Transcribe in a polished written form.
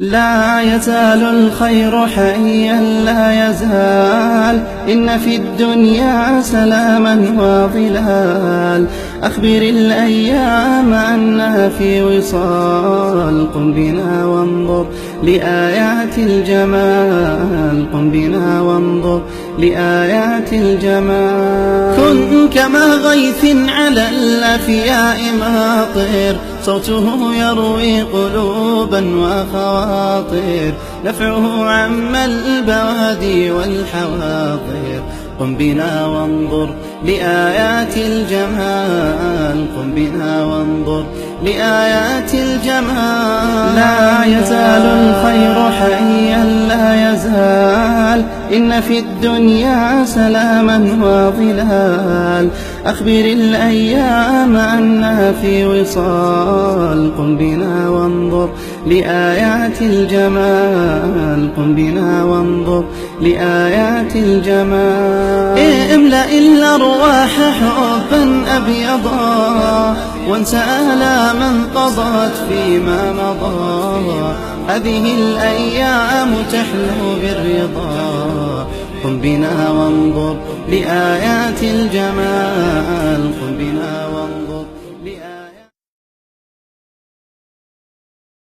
لا يزال الخير حيا لا يزال، إن في الدنيا سلاما وظلال. أخبر الأيام أنها في وصال، قم بنا وانظر لآيات الجمال، قم بنا وانظر لآيات الجمال. كن كما غيث على الأفياء ماطر، صوته يروي قلوبا وخواطر، نفعه عم البوادي والحواضر. قم بنا وانظر لآيات الجمال، قم بنا وانظر لآيات الجمال. لا يزال الخير حيا لا يزال، إن في الدنيا سلاما وظلال. أخبر الأيام أنها في وصال، قم بنا وانظر لآيات الجمال، قم بنا وانظر لآيات الجمال. املأ الأرواح حبا أبيضا، وانسى آلاما قضت فيما مضى. هذه الأيام تحلو بالرضا، قم بنا وانظر لآيات الجمال، قم